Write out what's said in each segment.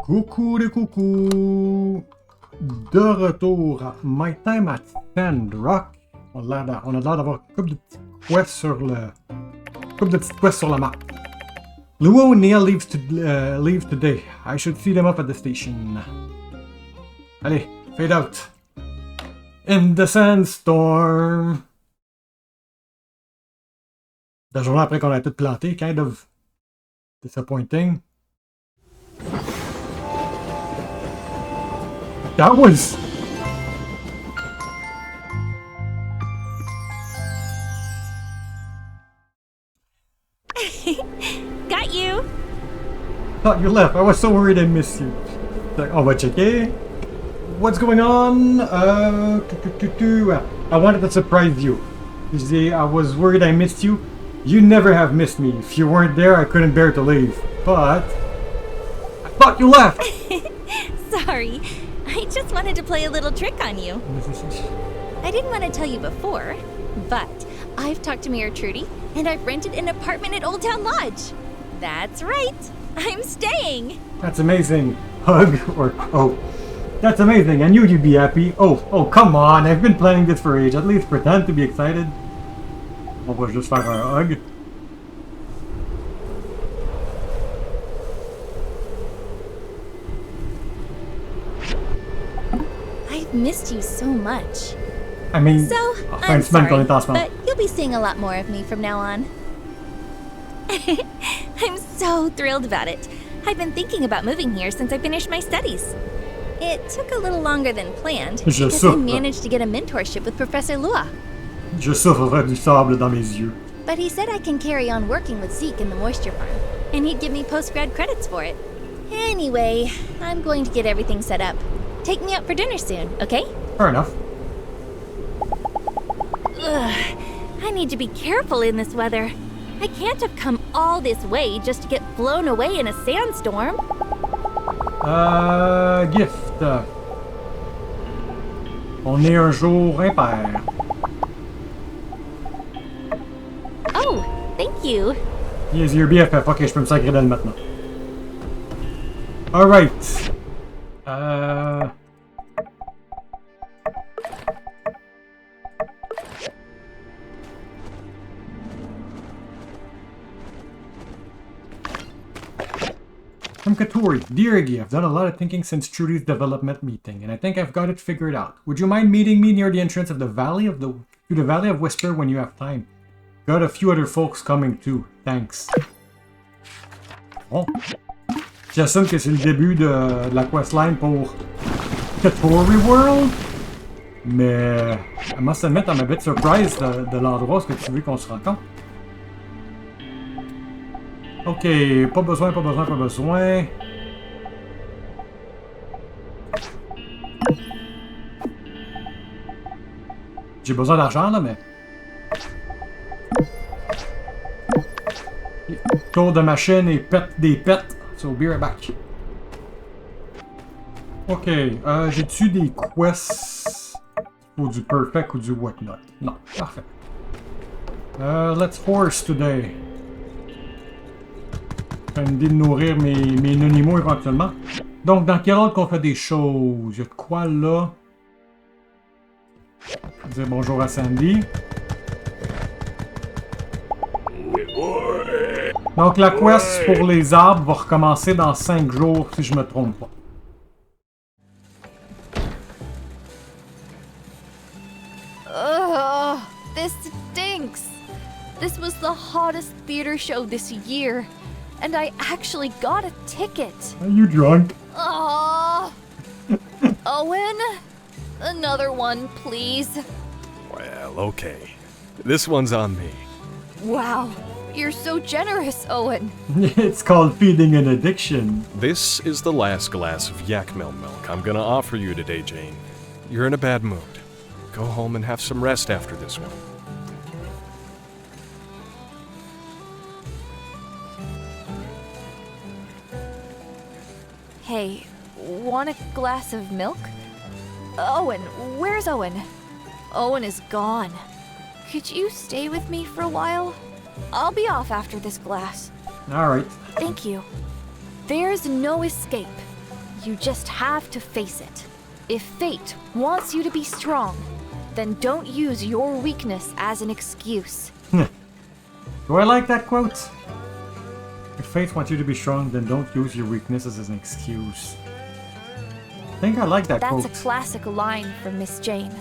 Coucou les coucous! De retour à My Time at Sandrock. On a l'air d'avoir une couple de petites quests sur la map. Lou and Neil leave today. I should see them up at the station. Allez, fade out. In the sandstorm. La journée après qu'on a tout planté, kind of disappointing. That was... Got you! Thought you left. I was so worried I missed you. Like, oh, but okay. What's going on? I wanted to surprise you. You see, I was worried I missed you. You never have missed me. If you weren't there, I couldn't bear to leave. But... I thought you left! Sorry. I just wanted to play a little trick on you. I didn't want to tell you before, but I've talked to Mayor Trudy, and I've rented an apartment at Old Town Lodge. That's right. I'm staying. That's amazing. Hug or... Oh. That's amazing. I knew you'd be happy. Oh, come on. I've been planning this for age. At least pretend to be excited. On va juste faire un hug. I've missed you so much. I mean, so, I'm sorry, but you'll be seeing a lot more of me from now on. I'm so thrilled about it. I've been thinking about moving here since I finished my studies. It took a little longer than planned because I managed to get a mentorship with Professor Lua. Je souffre du sable dans mes yeux. But he said I can carry on working with Zeke in the moisture farm, and he'd give me post-grad credits for it. Anyway, I'm going to get everything set up. Take me out for dinner soon, okay? Fair enough. Ugh, I need to be careful in this weather. I can't have come all this way just to get blown away in a sandstorm. Gift. On est un jour impair. Oh, thank you. Yes, you're BFF. Ok, je peux me sacrer d'elle maintenant. Alright. From Katori, dear Iggy, I've done a lot of thinking since Trudy's development meeting, and I think I've got it figured out. Would you mind meeting me near the entrance of the Valley of Whisper when you have time? Got a few other folks coming too. Thanks. Bon. J'assume que c'est le début de la questline pour Katori World. Mais I must admit, I'm a bit surprised de l'endroit où tu veux qu'on se rencontre. Ok, pas besoin. J'ai besoin d'argent là, mais... Tour de machine et pète des pets. So, be right back. Ok, j'ai-tu des quests ou du perfect ou du whatnot? Non, parfait. Let's horse today. J'ai une idée de nourrir mes animaux éventuellement. Donc, dans quel ordre qu'on fait des choses? Il y a de quoi là? Je vais dire bonjour à Sandy. Donc, la quest pour les arbres va recommencer dans 5 jours, si je me trompe pas. Ugh, this stinks. This was the hottest theater show this year, and I actually got a ticket. Are you drunk? Owen? Another one, please. Well, okay. This one's on me. Wow, you're so generous, Owen. It's called feeding an addiction. This is the last glass of yak milk I'm gonna offer you today, Jane. You're in a bad mood. Go home and have some rest after this one. Hey, want a glass of milk? Owen, where's Owen? Owen is gone. Could you stay with me for a while? I'll be off after this glass. Alright. Thank you. There's no escape. You just have to face it. If fate wants you to be strong, then don't use your weakness as an excuse. Do I like that quote? If fate wants you to be strong, then don't use your weakness as an excuse. I think I like that quote. That's a classic line from Miss Jane.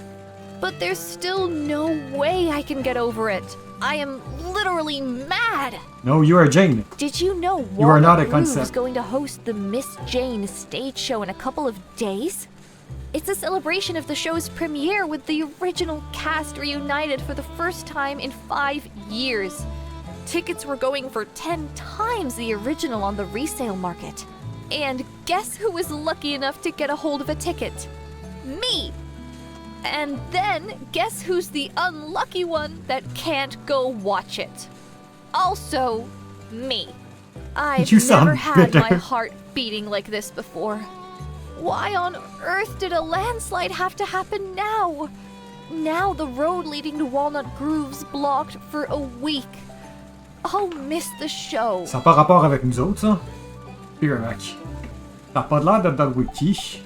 But there's still no way I can get over it. I am literally mad. No, you are Jane. Did you know You are not a Walnut Grove is concept. going to host the Miss Jane stage show in a couple of days? It's a celebration of the show's premiere with the original cast reunited for the first time in 5 years. Tickets were going for 10 times the original on the resale market. And guess who was lucky enough to get a hold of a ticket? Me! And then guess who's the unlucky one that can't go watch it? Also, me. I've You sound never had bitter. my heart beating like this before. Why on earth did a landslide have to happen now? Now the road leading to Walnut Grove's blocked for a week. I'll miss the show. Ça n'a pas rapport avec nous autres, ça? Here, mec. T'as pas l'air d'être dans le wiki.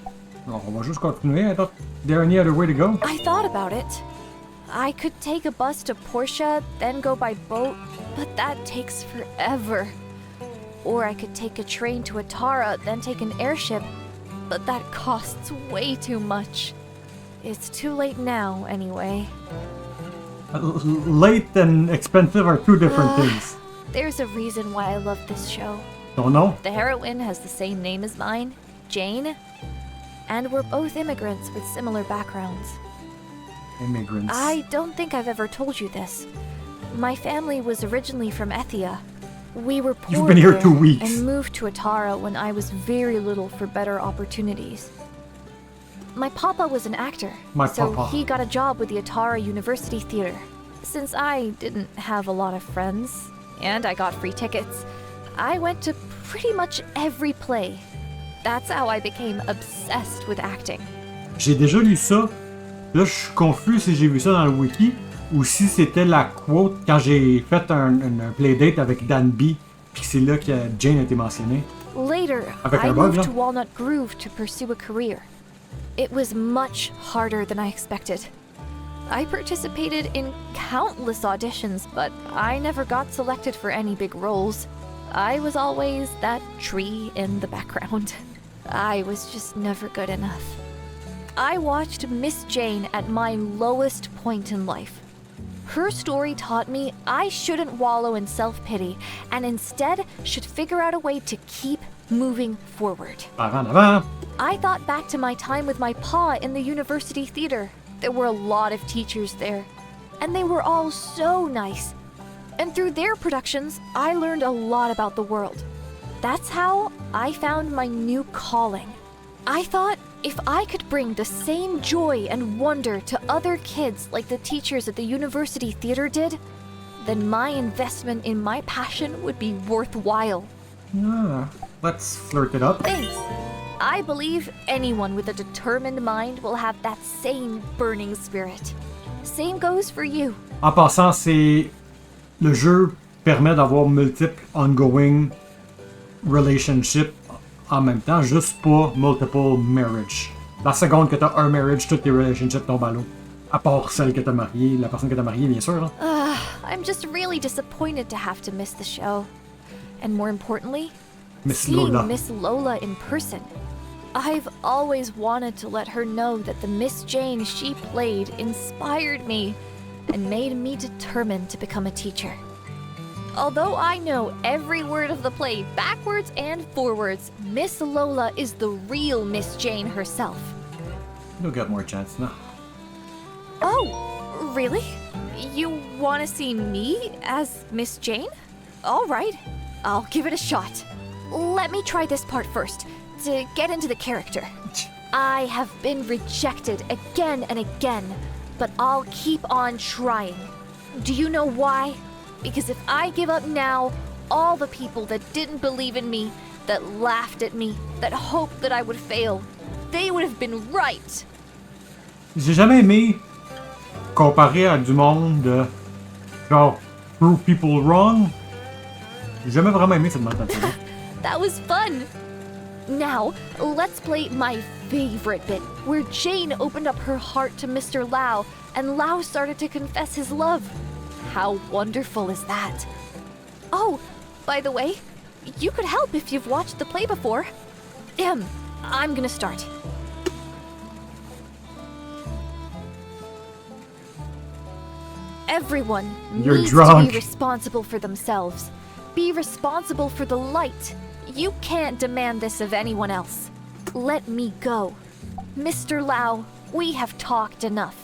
Alors, on va juste continuer. I thought there any other way to go? I thought about it. I could take a bus to Portia, then go by boat, but that takes forever. Or I could take a train to Atara, then take an airship, but that costs way too much. It's too late now, anyway. Late and expensive are two different things. There's a reason why I love this show. Don't know? The heroine has the same name as mine, Jane, and we're both immigrants with similar backgrounds. Immigrants. I don't think I've ever told you this. My family was originally from Ethia. We were poor You've been here there 2 weeks. and moved to Atara when I was very little for better opportunities. My papa was an actor, so papa. he got a job with the Atara University Theater. Since I didn't have a lot of friends, and I got free tickets, I went to pretty much every play. That's how I became obsessed with acting. J'ai déjà lu ça. Là, je suis confus si j'ai vu ça dans le wiki ou si c'était la quote quand j'ai fait un playdate avec Dan B. Puis c'est là que Jane a été mentionnée. Later, Avec I un bug, moved là? to Walnut Grove to pursue a career. It was much harder than I expected. I participated in countless auditions, but I never got selected for any big roles. I was always that tree in the background. I was just never good enough. I watched Miss Jane at my lowest point in life. Her story taught me I shouldn't wallow in self-pity and instead should figure out a way to keep moving forward. Par en avant. I thought back to my time with my pa in the university theater. There were a lot of teachers there, and they were all so nice. And through their productions, I learned a lot about the world. That's how I found my new calling. I thought if I could bring the same joy and wonder to other kids like the teachers at the university theater did, then my investment in my passion would be worthwhile. Ah, let's flirt it up. Thanks. I believe anyone with a determined mind will have that same burning spirit. Same goes for you. En passant, c'est... Le jeu permet d'avoir multiples ongoing relationships en même temps, juste pas multiple marriage. La seconde que t'as un marriage, toutes tes relationships tombent à l'eau. À part celle que t'as mariée, la personne que t'as mariée, bien sûr. Hein. I'm just really disappointed to have to miss the show. And more importantly, Miss seeing Lola. Miss Lola in person. I've always wanted to let her know that the Miss Jane she played inspired me and made me determined to become a teacher. Although I know every word of the play backwards and forwards, Miss Lola is the real Miss Jane herself. You'll get more chance now. Oh, really? You want to see me as Miss Jane? All right, I'll give it a shot. Let me try this part first, to get into the character. I have been rejected again and again, but I'll keep on trying. Do you know why? Because if I give up now, all the people that didn't believe in me, that laughed at me, that hoped that I would fail, they would have been right. J'ai jamais aimé comparer à du monde de genre prove people wrong. J'ai jamais vraiment aimé cette mentalité-là. That was fun. Now, let's play my favorite bit, where Jane opened up her heart to Mr. Lau, and Lau started to confess his love. How wonderful is that? Oh, by the way, you could help if you've watched the play before. I'm gonna start. Everyone needs to be responsible for themselves. Be responsible for the light. You can't demand this of anyone else. Let me go. Mr. Lau, we have talked enough.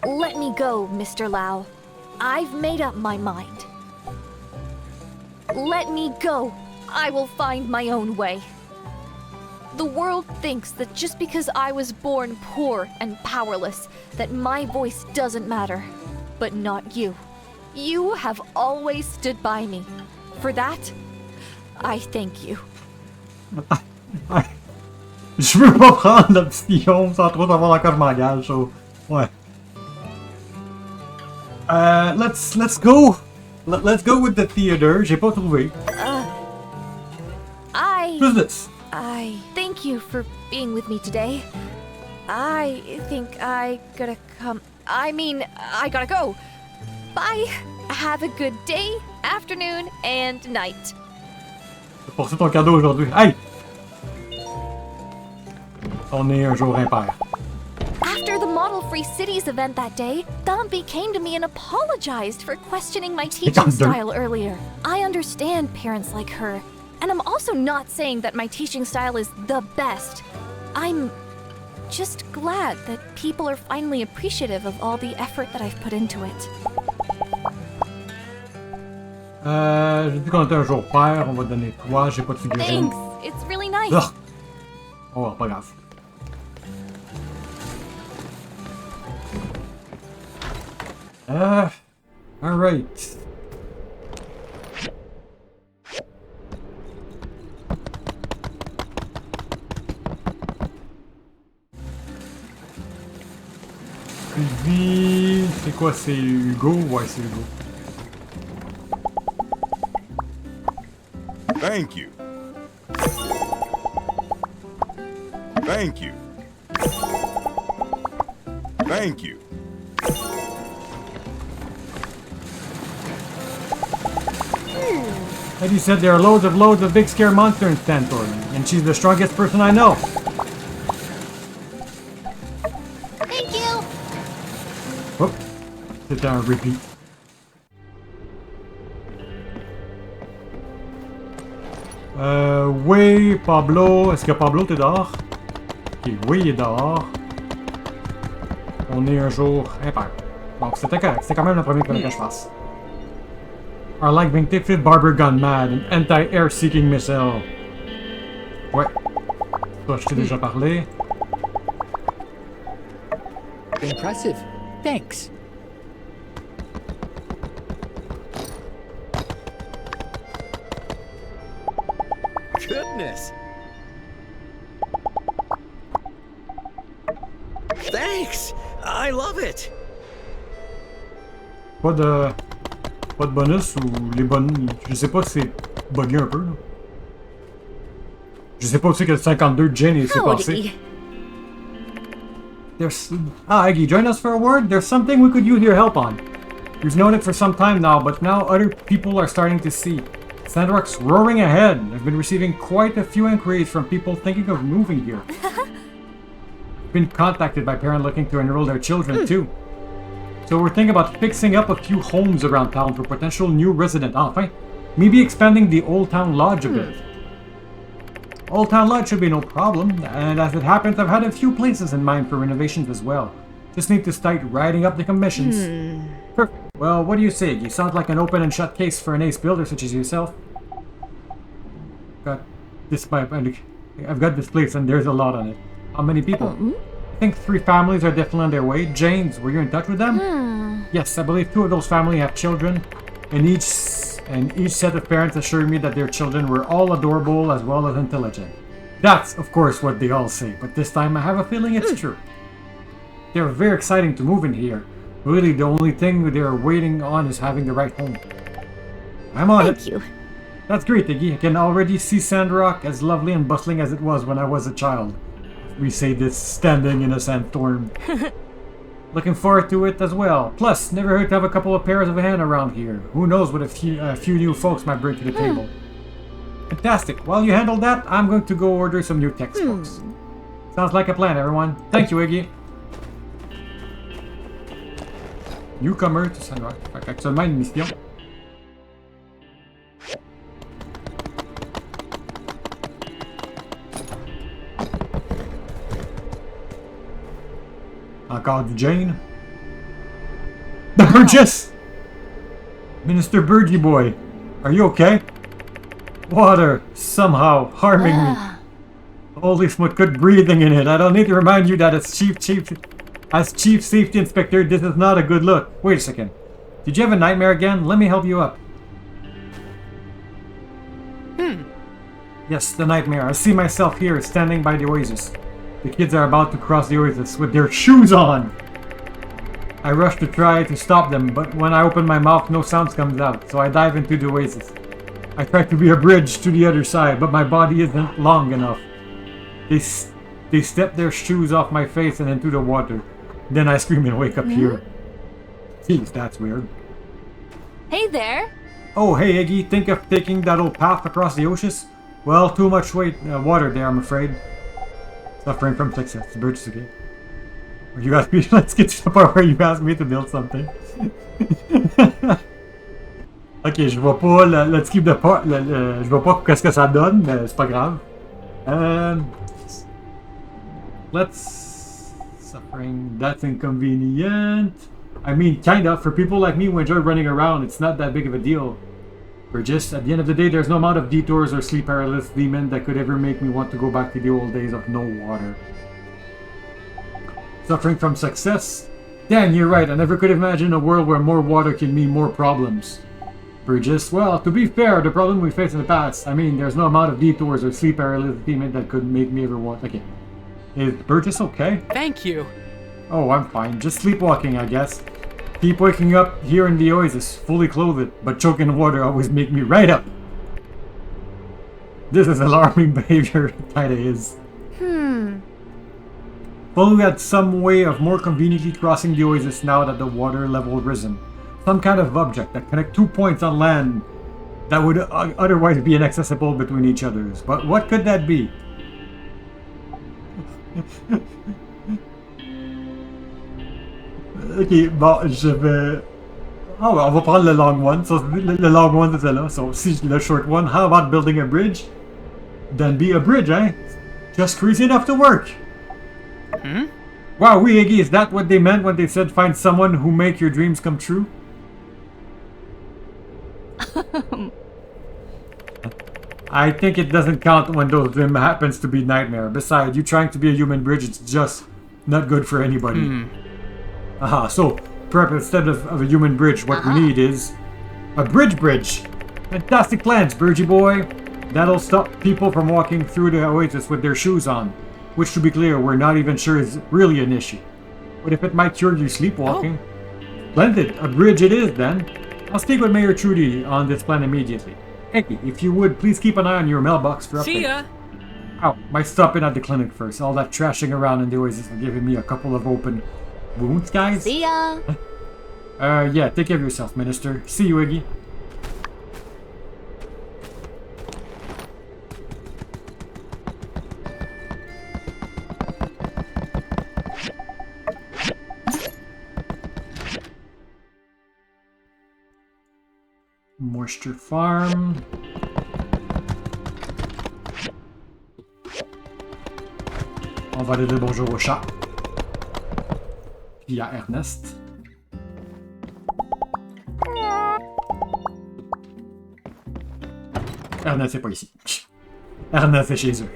Let me go, Mr. Lau. I've made up my mind. Let me go. I will find my own way. The world thinks that just because I was born poor and powerless, that my voice doesn't matter. But not you. You have always stood by me. For that, I thank you. Je veux pas prendre l'option sans trop savoir encore langage, so ouais. Let's go. Let's go with the theater. J'ai pas trouvé. Who's this? I thank you for being with me today. I think I gotta go. Bye. Have a good day, afternoon, and night. J'ai passé ton cadeau aujourd'hui. Hey! On est un jour impair. After the Model Free Cities event that day, Thambi came to me and apologized for questioning my teaching style earlier. I understand parents like her, and I'm also not saying that my teaching style is the best. I'm just glad that people are finally appreciative of all the effort that I've put into it. J'ai dit qu'on était un jour pair, on va donner 3, j'ai pas de figurine. Thanks, it's really nice. Ugh. Oh, pas grave. Alright. Suivi... C'est quoi, c'est Hugo? Ouais, c'est Hugo. Thank you. Thank you. Thank you. Eddie said there are loads of big scare monsters in Stanthorpe, and she's the strongest person I know. Thank you. Whoop. Sit down and repeat. Oui, Pablo. Est-ce que Pablo, t'es dehors? Ok, oui, il est dehors. On est un jour impair. Donc, c'était correct. C'était quand même le premier que je fasse. I like being Tiffit Barber Gone Mad, an anti-air seeking missile. Ouais. Ça, je t'ai déjà parlé. Impressive. Thanks. Goodness. Thanks. I love it. Pas de bonus ou les bonus. Je sais pas si c'est bugué un peu. Là. Je sais pas aussi que le 52 Jen est passé. Aggie, join us for a word? There's something we could use your help on. We've known it for some time now, but now other people are starting to see. Sandrock's roaring ahead. I've been receiving quite a few inquiries from people thinking of moving here. Been contacted by parents looking to enroll their children too. So we're thinking about fixing up a few homes around town for potential new residents. Enfin, maybe expanding the Old Town Lodge a bit. Old Town Lodge should be no problem, and as it happens, I've had a few places in mind for renovations as well. Just need to start writing up the commissions. Perfect. Well, what do you say? You sound like an open and shut case for an ace builder such as yourself. I've got this place and there's a lot on it. How many people? I think 3 families are definitely on their way. James, were you in touch with them? Yes, I believe 2 of those families have children, and each set of parents assured me that their children were all adorable as well as intelligent. That's, of course, what they all say, but this time I have a feeling it's true. They're very exciting to move in here. Really, the only thing they're waiting on is having the right home. I'm on it. Thank you. That's great, Iggy. I can already see Sandrock as lovely and bustling as it was when I was a child. We say this standing in a sandstorm. Looking forward to it as well. Plus, never hurt to have a couple of pairs of hands around here. Who knows what a few new folks might bring to the table. Fantastic. While you handle that, I'm going to go order some new textbooks. Sounds like a plan, everyone. Thank you, Iggy. Newcomer to Sandrock. Fait qu'actuellement, une mission. Encore du Jane. The Burgess! Minister Birdie Boy, are you okay? Water, somehow, harming me. Holy smoke, good breathing in it. I don't need to remind you that as Chief Safety Inspector, this is not a good look. Wait a second. Did you have a nightmare again? Let me help you up. Yes, the nightmare. I see myself here, standing by the oasis. The kids are about to cross the oasis with their shoes on. I rush to try to stop them, but when I open my mouth, no sound comes out, so I dive into the oasis. I try to be a bridge to the other side, but my body isn't long enough. They step their shoes off my face and into the water. Then I scream and wake up here. Jeez, that's weird. Hey there! Oh, hey Iggy, think of taking that old path across the oasis? Well, too much water there, I'm afraid. Suffering from success. The bridge is okay. You asked me, let's get to the part where you asked me to build something. Ok, je vois pas le type de part, je vois pas qu'est-ce que ça donne, mais c'est pas grave. Let's... Suffering, that's inconvenient. I mean, kinda, for people like me who enjoy running around, it's not that big of a deal. Burgess, at the end of the day, there's no amount of detours or sleep paralysis demon that could ever make me want to go back to the old days of no water. Suffering from success? Dan, you're right, I never could imagine a world where more water can mean more problems. Burgess, well, to be fair, the problem we faced in the past, I mean, there's no amount of detours or sleep paralysis demon that could make me ever want... Okay. Is Burgess okay? Thank you. Oh, I'm fine. Just sleepwalking, I guess. Keep waking up here in the oasis, fully clothed, but choking in water always make me right up. This is alarming behavior, kinda is. Well, we had some way of more conveniently crossing the oasis now that the water level risen. Some kind of object that connect 2 points on land that would otherwise be inaccessible between each others. But what could that be? Ok, bon, je vais... Oh, on va prendre le long one. So, le long one is là. So, si le short one, how about building a bridge? Then be a bridge, eh? Just crazy enough to work. Wow, Iggy, is that what they meant when they said find someone who make your dreams come true? I think it doesn't count when those dreams happens to be nightmare. Besides, you trying to be a human bridge, it's just not good for anybody. Aha, so perhaps instead of a human bridge, what we need is a bridge. Fantastic plans, Birdie Boy. That'll stop people from walking through the oasis with their shoes on. Which, to be clear, we're not even sure is really an issue. But if it might cure you sleepwalking... Splendid, a bridge it is then. I'll speak with Mayor Trudy on this plan immediately. Eki, if you would, please keep an eye on your mailbox for updates. See ya! Ow, might stop in at the clinic first. All that trashing around in the oasis is giving me a couple of open wounds, guys. See ya! Yeah, take care of yourself, Minister. See you, Iggy. Moisture Farm. On va aller dire bonjour au chat. Puis à Ernest. Ernest c'est pas ici. Ernest est chez eux.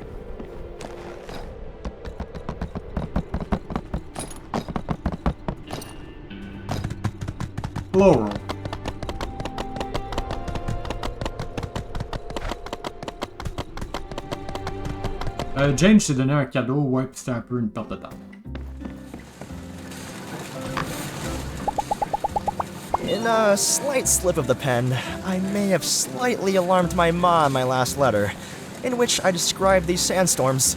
Laurel. Jane, je t'ai donné un cadeau, ouais, pis c'était un peu une perte de temps. In a slight slip of the pen, I may have slightly alarmed my ma in my last letter, in which I described these sandstorms.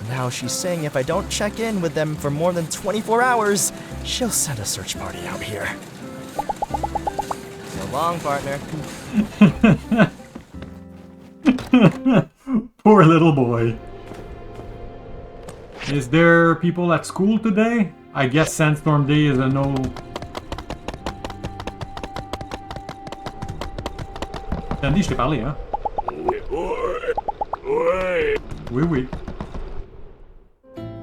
Now she's saying if I don't check in with them for more than 24 hours, she'll send a search party out here. So long, partner. Poor little boy. Is there people at school today? I guess Sandstorm Day is a no... Sandy, je t'ai parlé, hein? Oui, oui.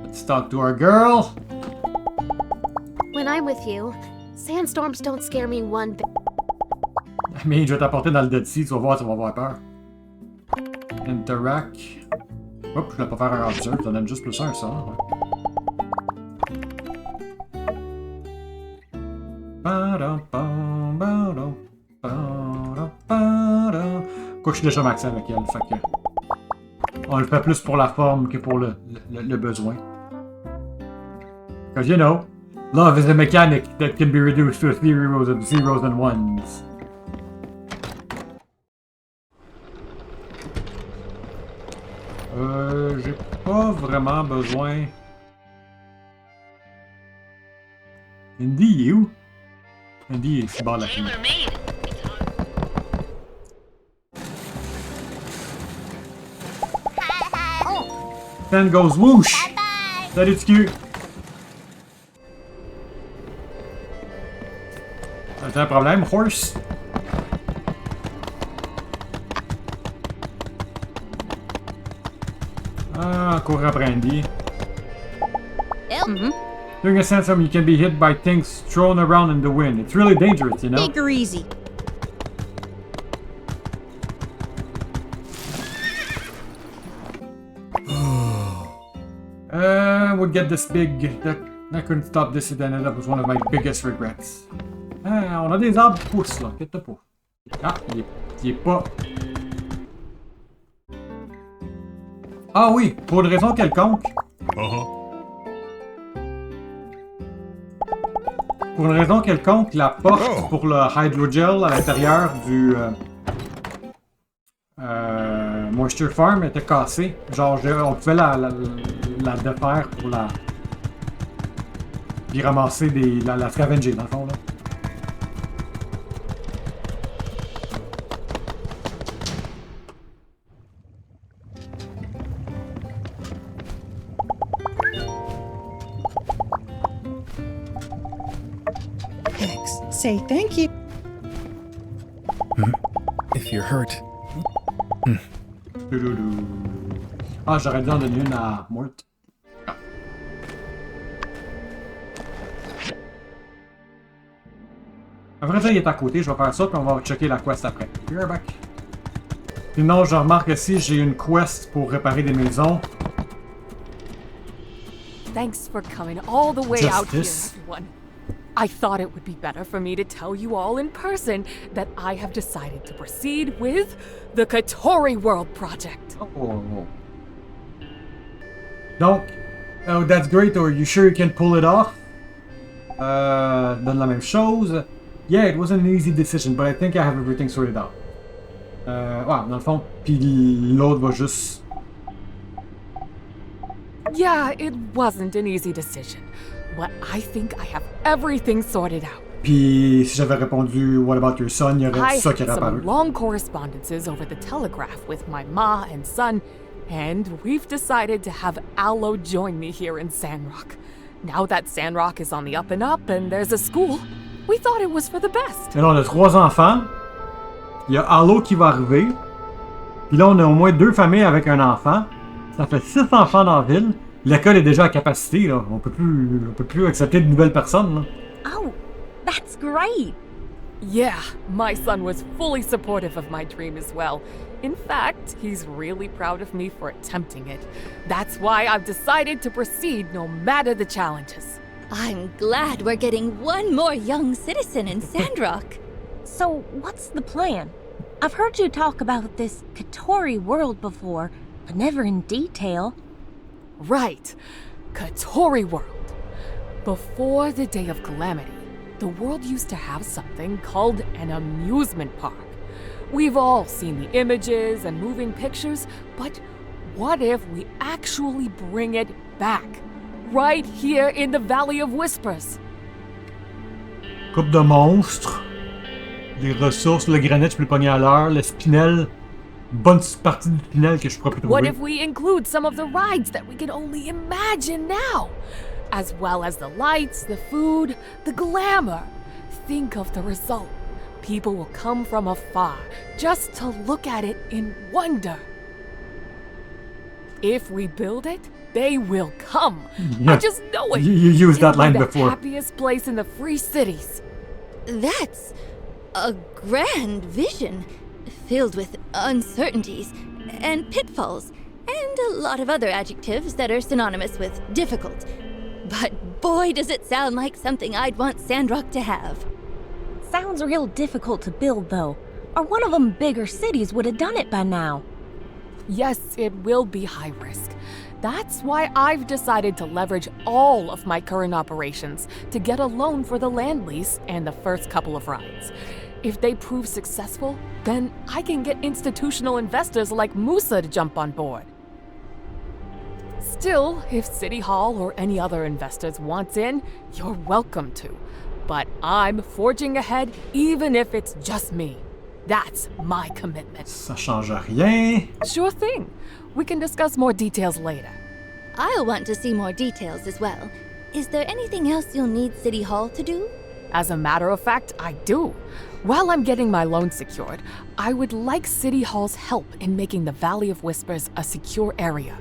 Let's talk to our girl. When I'm with you, sandstorms don't scare me one bit. Mais je vais t'apporter dans le Dead Sea, tu vas voir, tu vas avoir peur. Interact. Oups, je vais pas faire un observe, ça donne juste plus un, ça. Ouais. Quoi, je suis déjà maxé avec elle, fait que... On le fait plus pour la forme que pour le besoin. Because, you know, love is a mechanic that can be reduced to a theory of zeros and ones. J'ai pas vraiment besoin... Indy, you? Indy est si bas la fille. Then goes whoosh! Salut, tu T'as un problème, horse? Ah, cours après Andy. During a sandstorm, you can be hit by things thrown around in the wind. It's really dangerous, you know? Take her easy. Would get this big. That couldn't stop this. It ended up was one of my biggest regrets. Ah, on a des arbres qui poussent là, qu'est-ce que t'as pas? Ah, il est pas. Ah oui, pour une raison quelconque. Pour une raison quelconque, la porte pour le hydrogel à l'intérieur du Moisture Farm était cassée. Genre, on pouvait la défaire pour la... Puis ramasser la scavenger, dans le fond, là. Say thank you. If you're hurt. Ah, j'aurais dû en donner une à Mort. Ah. À vrai dire, il est à côté, je vais faire ça, puis on va checker la quest après. You're back. Sinon, je remarque aussi, j'ai une quest pour réparer des maisons. Thanks for coming all the way out here, everyone. I thought it would be better for me to tell you all in person that I have decided to proceed with the Katori World project. Oh. Donc, oh, that's great. Are you sure you can pull it off? Donne la même chose. Yeah, it wasn't an easy decision, but I think I have everything sorted out. Ouais, dans le fond, puis l'autre va juste... Yeah, it wasn't an easy decision, but I think I have everything sorted out. Puis si j'avais répondu "What about your son?" il y aurait ça qui aurait apparu. I had some long correspondences over the telegraph with my ma and son, and we've decided to have Allo join me here in Sandrock. Now that Sandrock is on the up and up and there's a school, we thought it was for the best. Et là, on a 3 enfants. Il y a Allo qui va arriver. Puis là, on a au moins 2 familles avec un enfant. Ça fait 6 enfants dans la ville. L'école est déjà à capacité, là. On peut plus accepter de nouvelles personnes, là. Oh, that's great. Yeah, my son was fully supportive of my dream as well. In fact, he's really proud of me for attempting it. That's why I've decided to proceed no matter the challenges. I'm glad we're getting one more young citizen in Sandrock. So, what's the plan? I've heard you talk about this Katori world before, but never in detail. Right. Katori World. Before the Day of Calamity, The world used to have something called an amusement park. We've all seen the images and moving pictures, but what if we actually bring it back? Right here in the Valley of Whispers. Coupe de monstres. Des ressources, le granit, je peux le pogner à l'heure. Le spinel. Bonne partie du tunnel que je pourrais plus trouver. What if we include some of the rides that we can only imagine now? As well as the lights, the food, the glamour. Think of the result. People will come from afar just to look at it in wonder. If we build it, they will come. Yeah. I just know it. You used that line before. The happiest place in the Free Cities. That's a grand vision, filled with uncertainties and pitfalls, and a lot of other adjectives that are synonymous with difficult. But boy, does it sound like something I'd want Sandrock to have. Sounds real difficult to build, though. Or one of them bigger cities would have done it by now. Yes, it will be high risk. That's why I've decided to leverage all of my current operations to get a loan for the land lease and the first couple of rides. If they prove successful, then I can get institutional investors like Musa to jump on board. Still, if City Hall or any other investors want in, you're welcome to. But I'm forging ahead even if it's just me. That's my commitment. Ça change rien. Sure thing. We can discuss more details later. I'll want to see more details as well. Is there anything else you'll need City Hall to do? As a matter of fact, I do. While I'm getting my loan secured, I would like City Hall's help in making the Valley of Whispers a secure area.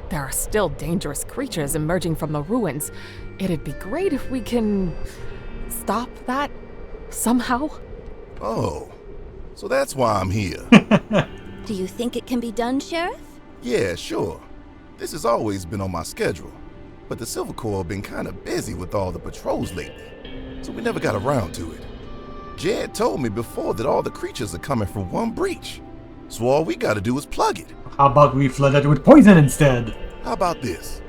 There are still dangerous creatures emerging from the ruins. It'd be great if we can stop that somehow. Oh, so that's why I'm here. Do you think it can be done, Sheriff? Yeah, sure. This has always been on my schedule, but the Silver Corps have been kind of busy with all the patrols lately, so we never got around to it. Jed told me before that all the creatures are coming from one breach, so all we gotta do is plug it. How about we flood it with poison instead? How about this?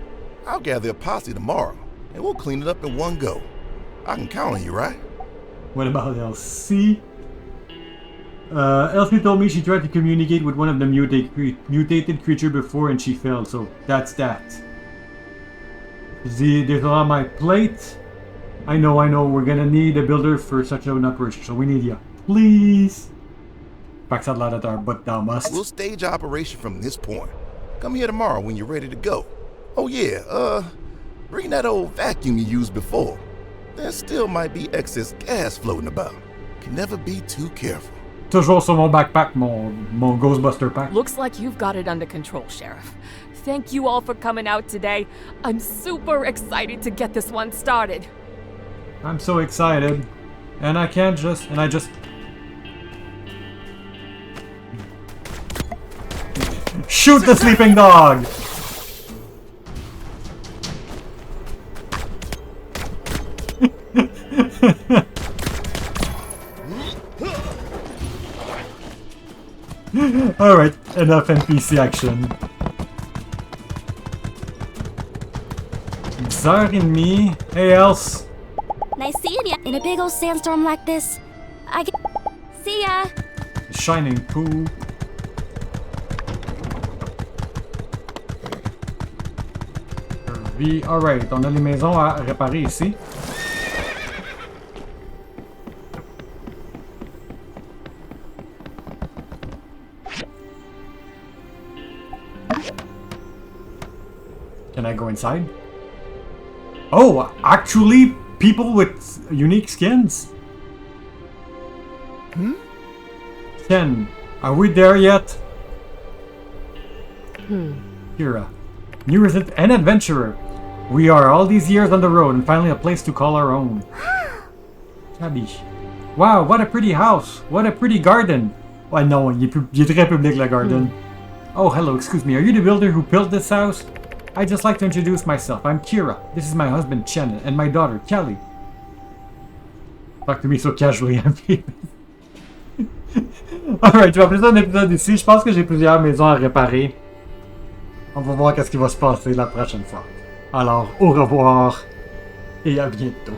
I'll gather a posse tomorrow, and we'll clean it up in one go. I can count on you, right? What about Elsie? Elsie told me she tried to communicate with one of the mutated creature before and she failed, so that's that. There's a lot on my plate. I know, we're gonna need a builder for such an operation, so we need you. Please! Back that lad at our butt thou must. We'll stage operation from this point. Come here tomorrow when you're ready to go. Oh yeah, bring that old vacuum you used before. There still might be excess gas floating about. Can never be too careful. Toujours sur mon backpack, mon Ghostbuster pack. Looks like you've got it under control, Sheriff. Thank you all for coming out today. I'm super excited to get this one started. I'm so excited. And I just... Shoot the sleeping dog! Alright, enough NPC action. 10h30. Hey, Else. Nice seeing ya in a big old sandstorm like this. See ya. Shining pool. Alright, on a les maisons à réparer ici. Can I go inside? Oh, actually, people with unique skins. Ken, are we there yet? Kira, new resident and adventurer. We are all these years on the road and finally a place to call our own. Tabby. Wow, what a pretty house. What a pretty garden. I know, il est très public, la garden. Oh, hello, excuse me. Are you the builder who built this house? I'd just like to introduce myself. I'm Kira. This is my husband, Chen, and my daughter, Kelly. Talk to me so casually, I'm Alright, je vais appeler ça un épisode ici. Je pense que j'ai plusieurs maisons à réparer. On va voir qu'est-ce qui va se passer la prochaine fois. Alors, au revoir et à bientôt.